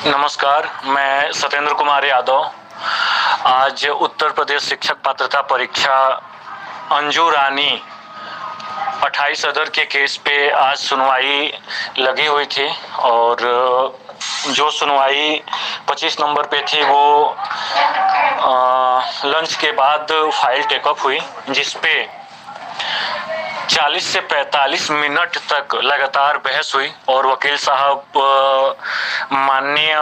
नमस्कार, मैं सत्येंद्र कुमार यादव। आज उत्तर प्रदेश शिक्षक पात्रता परीक्षा अंजू रानी 28 अदर के केस पे आज सुनवाई लगी हुई थी और जो सुनवाई 25 नंबर पे थी वो लंच के बाद फाइल टेकअप हुई, जिसपे 40 से 45 मिनट तक लगातार बहस हुई और वकील साहब माननीय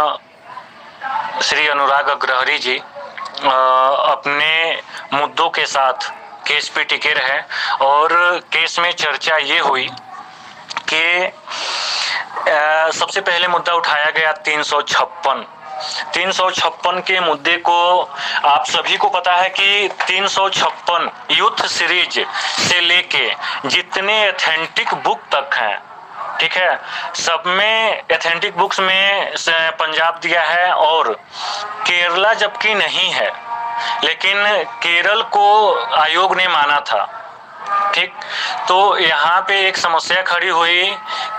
श्री अनुराग अग्रहरि जी अपने मुद्दों के साथ केस पे टिके रहे और केस में चर्चा ये हुई कि सबसे पहले मुद्दा उठाया गया 356 के मुद्दे को आप सभी को पता है कि 356 यूथ सीरीज से लेके जितने एथेंटिक बुक तक हैं, ठीक है, सब में एथेंटिक बुक्स में पंजाब दिया है और केरला जबकि नहीं है, लेकिन केरल को आयोग ने माना था। ठीक, तो यहाँ पे एक समस्या खड़ी हुई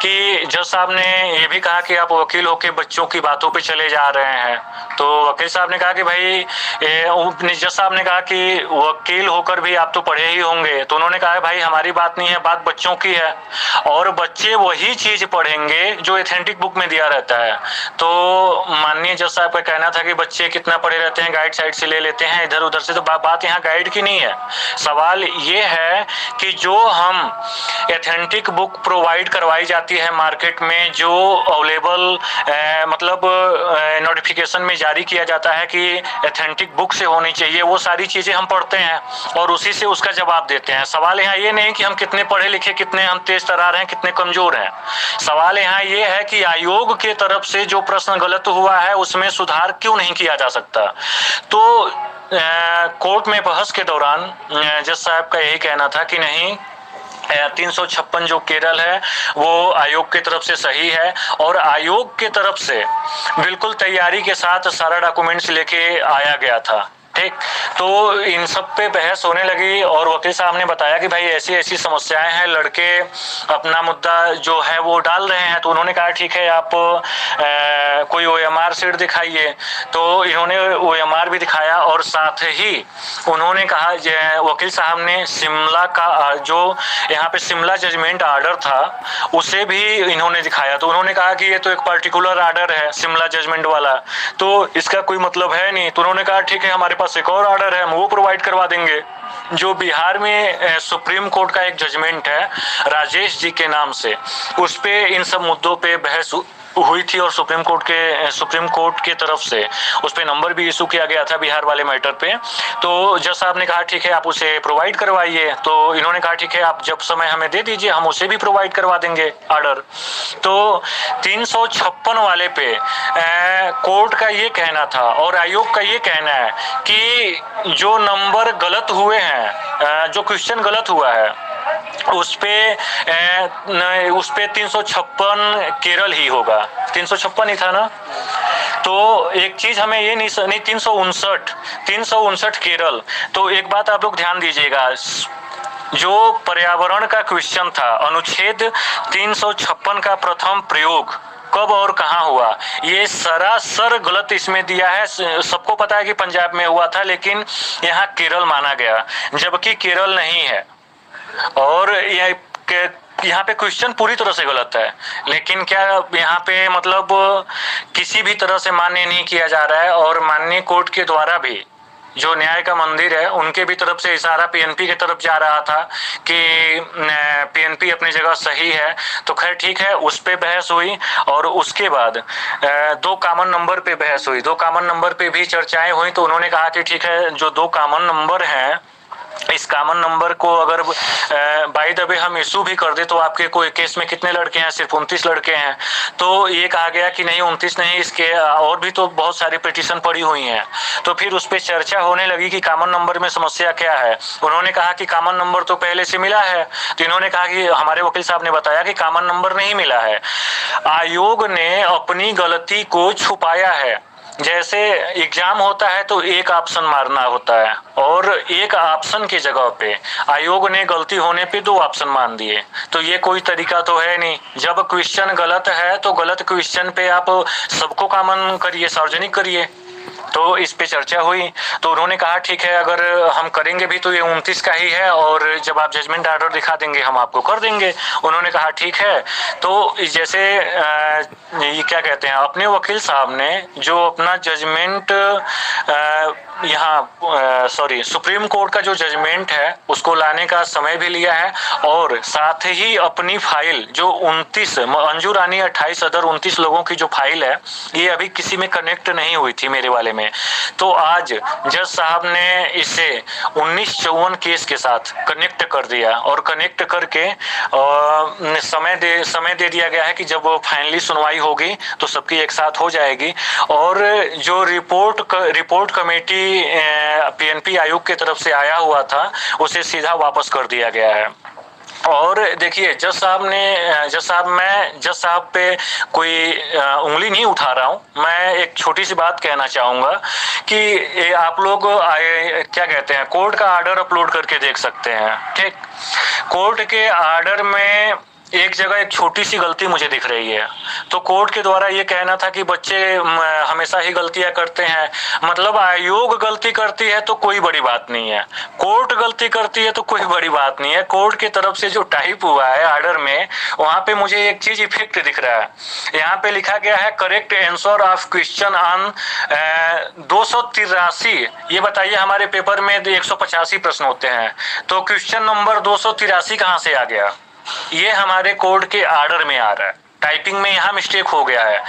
कि जज साहब ने ये भी कहा कि आप वकील होके बच्चों की बातों पे चले जा रहे हैं। तो वकील साहब ने कहा कि भाई जज साहब ने कहा कि वकील होकर भी आप तो पढ़े ही होंगे। तो उन्होंने कहा भाई हमारी बात नहीं है, बात बच्चों की है और बच्चे वही चीज पढ़ेंगे जो एथेंटिक बुक में दिया रहता है। तो माननीय जज साहब का कहना था कि बच्चे कितना पढ़े रहते हैं, गाइड साइड से ले लेते हैं इधर उधर से। तो बात यहाँ गाइड की नहीं है, सवाल ये है कि जो हम एथेंटिक बुक प्रोवाइड करवाई जाती है मार्केट में, जो अवेलेबल मतलब नोटिफिकेशन में जारी किया जाता है कि एथेंटिक बुक से होनी चाहिए, वो सारी चीजें हम पढ़ते हैं और उसी से उसका जवाब देते हैं। सवाल यहाँ ये नहीं कि हम कितने पढ़े लिखे, कितने हम तेज तर्रार हैं, कितने कमजोर हैं। सवाल यहाँ ये है कि आयोग के तरफ से जो प्रश्न गलत हुआ है उसमें सुधार क्यों नहीं किया जा सकता। तो कोर्ट में बहस के दौरान जज साहब का यही कहना था कि नहीं, 356 जो केरल है वो आयोग की तरफ से सही है और आयोग की तरफ से बिल्कुल तैयारी के साथ सारा डॉक्यूमेंट्स लेके आया गया था। ठीक, तो इन सब पे बहस होने लगी और वकील साहब ने बताया कि भाई ऐसी ऐसी समस्याएं हैं, लड़के अपना मुद्दा जो है वो डाल रहे हैं। तो उन्होंने कहा ठीक है, आप कोई OMR शीट दिखाइए। तो इन्होंने OMR भी दिखाया और साथ ही उन्होंने कहा, वकील साहब ने शिमला का जो यहाँ पे शिमला जजमेंट आर्डर था उसे भी इन्होंने दिखाया। तो उन्होंने कहा कि ये तो एक पर्टिकुलर आर्डर है शिमला जजमेंट वाला, तो इसका कोई मतलब है नहीं। तो उन्होंने कहा ठीक है, हमारे पास एक और आर्डर है, हम वो प्रोवाइड करवा देंगे। जो बिहार में सुप्रीम कोर्ट का एक जजमेंट है राजेश जी के नाम से, उस पे इन सब मुद्दों पे बहस हुई थी और सुप्रीम कोर्ट के तरफ से उस पे नंबर भी इशू किया गया था बिहार वाले मैटर पे। तो जज साहब ने कहा ठीक है, आप उसे प्रोवाइड करवाइए। तो इन्होंने कहा ठीक है, आप जब समय हमें दे दीजिए, हम उसे भी प्रोवाइड करवा देंगे आर्डर। तो 356 वाले पे कोर्ट का ये कहना था और आयोग का ये कहना है कि जो नंबर गलत हुए हैं, जो क्वेश्चन गलत हुआ है उस पे 356 केरल ही होगा। 356 ही था ना। तो एक चीज हमें ये नहीं 359 केरल। तो एक बात आप लोग ध्यान दीजिएगा, जो पर्यावरण का क्वेश्चन था, अनुच्छेद 356 का प्रथम प्रयोग कब और कहां हुआ, ये सरासर गलत इसमें दिया है। सबको पता है कि पंजाब में हुआ था, लेकिन यहाँ केरल माना गया जबकि केरल नहीं है। और यहाँ पे क्वेश्चन पूरी तरह से गलत है, लेकिन क्या यहाँ पे मतलब किसी भी तरह से मान्य नहीं किया जा रहा है। और माननीय कोर्ट के द्वारा भी जो न्याय का मंदिर है उनके भी तरफ से इशारा PNP के तरफ जा रहा था कि PNP अपनी जगह सही है। तो खैर ठीक है, उस पे बहस हुई और उसके बाद 2 कॉमन नंबर पे बहस हुई। 2 कॉमन नंबर पे भी चर्चाएं हुई। तो उन्होंने कहा कि ठीक है, जो 2 कॉमन नंबर हैं, इस कॉमन नंबर को अगर बाय द वे हम इशू भी कर दे तो आपके कोई केस में कितने लड़के हैं, सिर्फ 29 लड़के हैं। तो ये कहा गया कि नहीं 29 नहीं, इसके और भी तो बहुत सारी पिटीशन पड़ी हुई हैं। तो फिर उस पर चर्चा होने लगी कि कॉमन नंबर में समस्या क्या है। उन्होंने कहा कि कॉमन नंबर तो पहले से मिला है। तो इन्होंने कहा कि हमारे वकील साहब ने बताया कि कॉमन नंबर नहीं मिला है, आयोग ने अपनी गलती को छुपाया है। जैसे एग्जाम होता है तो एक ऑप्शन मारना होता है और एक ऑप्शन की जगह पे आयोग ने गलती होने पे 2 ऑप्शन मान दिए, तो ये कोई तरीका तो है नहीं। जब क्वेश्चन गलत है तो गलत क्वेश्चन पे आप सबको कॉमन करिए, सार्वजनिक करिए। तो इस पे चर्चा हुई, तो उन्होंने कहा ठीक है, अगर हम करेंगे भी तो ये 29 का ही है और जब आप जजमेंट ऑर्डर दिखा देंगे हम आपको कर देंगे। उन्होंने कहा ठीक है। तो जैसे ये क्या कहते हैं, अपने वकील साहब ने जो अपना जजमेंट यहाँ सुप्रीम कोर्ट का जो जजमेंट है उसको लाने का समय भी लिया है और साथ ही अपनी फाइल जो 29 अंजू रानी 28 अदर 29 लोगों की जो फाइल है ये अभी किसी में कनेक्ट नहीं हुई थी मेरे वाले में। तो आज जज साहब ने इसे 1954 केस के साथ कनेक्ट कर दिया और कनेक्ट करके समय दे दिया गया है कि जब फाइनली सुनवाई होगी तो सबकी एक साथ हो जाएगी और जो रिपोर्ट कमेटी पीएनपी आयोग की तरफ से आया हुआ था उसे सीधा वापस कर दिया गया है। और देखिए जज साहब पे कोई उंगली नहीं उठा रहा हूँ, मैं एक छोटी सी बात कहना चाहूंगा कि आप लोग क्या कहते हैं, कोर्ट का ऑर्डर अपलोड करके देख सकते हैं। ठीक, कोर्ट के ऑर्डर में एक जगह एक छोटी सी गलती मुझे दिख रही है। तो कोर्ट के द्वारा ये कहना था कि बच्चे हमेशा ही गलतियां करते हैं, मतलब आयोग गलती करती है तो कोई बड़ी बात नहीं है, कोर्ट गलती करती है तो कोई बड़ी बात नहीं है। कोर्ट की तरफ से जो टाइप हुआ है ऑर्डर में, वहां पे मुझे एक चीज इफेक्ट दिख रहा है। यहाँ पे लिखा गया है correct answer of question on 283। ये बताइए हमारे पेपर में 185 प्रश्न होते हैं, तो क्वेश्चन नंबर 283 कहाँ से आ गया? ये हमारे कोर्ट के ऑर्डर में आ रहा है, टाइपिंग में यहाँ मिस्टेक हो गया है।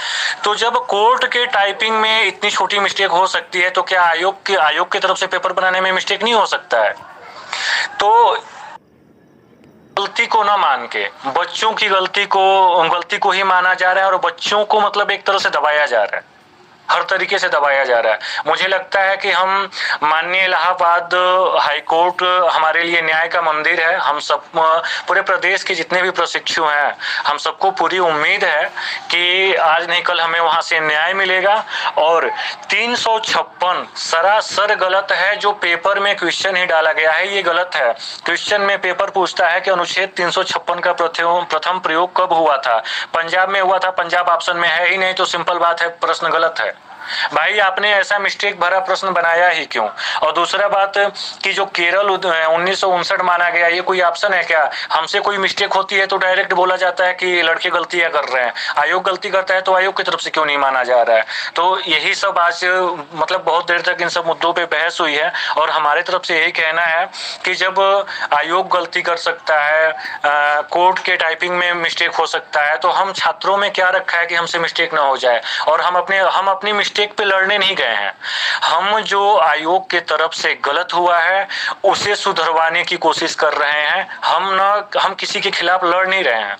तो जब कोर्ट के टाइपिंग में इतनी छोटी मिस्टेक हो सकती है तो क्या आयोग की तरफ से पेपर बनाने में मिस्टेक नहीं हो सकता है? तो गलती को ना मान के बच्चों की गलती को ही माना जा रहा है और बच्चों को मतलब एक तरह से दबाया जा रहा है, हर तरीके से दबाया जा रहा है। मुझे लगता है कि हम माननीय इलाहाबाद हाई कोर्ट हमारे लिए न्याय का मंदिर है। हम सब पूरे प्रदेश के जितने भी प्रशिक्षु हैं, हम सबको पूरी उम्मीद है कि आज नहीं कल हमें वहां से न्याय मिलेगा। और 356 सरासर गलत है, जो पेपर में क्वेश्चन ही डाला गया है ये गलत है। क्वेश्चन में पेपर पूछता है कि अनुच्छेद 356 का प्रथम प्रयोग कब हुआ था? पंजाब में हुआ था, पंजाब ऑप्शन में है ही नहीं, तो सिंपल बात है, प्रश्न गलत है। भाई आपने ऐसा मिस्टेक भरा प्रश्न बनाया ही क्यों? और दूसरा बात कि जो केरल 1959 माना गया, ये कोई ऑप्शन है क्या? हमसे कोई मिस्टेक होती है तो डायरेक्ट बोला जाता है कि लड़के गलतियां कर रहे हैं, आयोग गलती करता है तो आयोग की तरफ से क्यों नहीं माना जा रहा है? तो यही सब आज मतलब बहुत देर तक इन सब मुद्दों पे बहस हुई है और हमारे तरफ से यही कहना है कि जब आयोग गलती कर सकता है, कोर्ट के टाइपिंग में मिस्टेक हो सकता है, तो हम छात्रों में क्या रखा है कि हमसे मिस्टेक ना हो जाए। और हम अपनी मिस्टेक पे लड़ने नहीं गए हैं, हम जो आयोग के तरफ से गलत हुआ है उसे सुधरवाने की कोशिश कर रहे हैं। हम किसी के खिलाफ लड़ नहीं रहे हैं,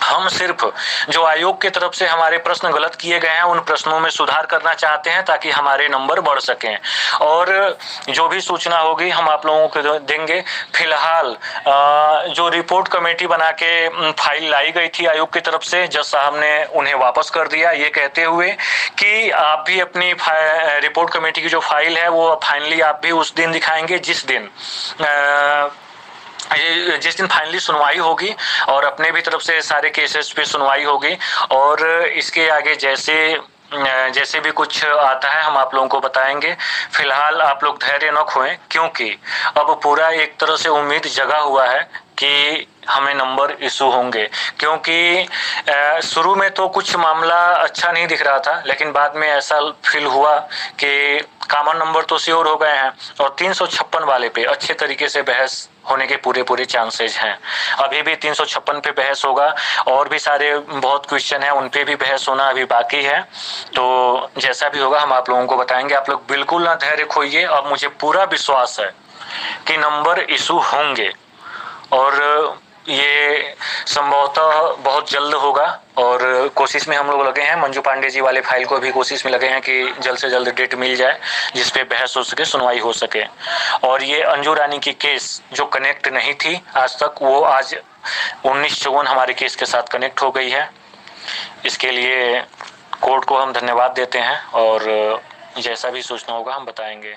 हम सिर्फ जो आयोग की तरफ से हमारे प्रश्न गलत किए गए हैं उन प्रश्नों में सुधार करना चाहते हैं ताकि हमारे नंबर बढ़ सकें। और जो भी सूचना होगी हम आप लोगों को देंगे। फिलहाल जो रिपोर्ट कमेटी बना के फाइल लाई गई थी आयोग की तरफ से, जज साहब ने उन्हें वापस कर दिया, ये कहते हुए कि आप भी अपनी रिपोर्ट कमेटी की जो फाइल है वो फाइनली आप भी उस दिन दिखाएंगे जिस दिन फाइनली सुनवाई होगी और अपने भी तरफ से सारे केसेस पे सुनवाई होगी। और इसके आगे जैसे भी कुछ आता है हम आप लोगों को बताएंगे। फिलहाल आप लोग धैर्य न खोएं, क्योंकि अब पूरा एक तरह से उम्मीद जगा हुआ है कि हमें नंबर इशू होंगे। क्योंकि शुरू में तो कुछ मामला अच्छा नहीं दिख रहा था, लेकिन बाद में ऐसा फील हुआ कि कॉमन नंबर तो श्योर हो गए हैं और 356 वाले पे अच्छे तरीके से बहस होने के पूरे चांसेस हैं। अभी भी 356 पे बहस होगा और भी सारे बहुत क्वेश्चन हैं, उन पे भी बहस होना अभी बाकी है। तो जैसा भी होगा हम आप लोगों को बताएंगे। आप लोग बिल्कुल ना धैर्य खोइए, अब मुझे पूरा विश्वास है कि नंबर इशू होंगे और ये संभवतः बहुत जल्द होगा। और कोशिश में हम लोग लगे हैं, मंजू पांडे जी वाले फाइल को भी कोशिश में लगे हैं कि जल्द से जल्द डेट मिल जाए जिस पे बहस हो सके, सुनवाई हो सके। और ये अंजू रानी की केस जो कनेक्ट नहीं थी आज तक, वो आज 1954 हमारे केस के साथ कनेक्ट हो गई है। इसके लिए कोर्ट को हम धन्यवाद देते हैं और जैसा भी सूचना होगा हम बताएंगे।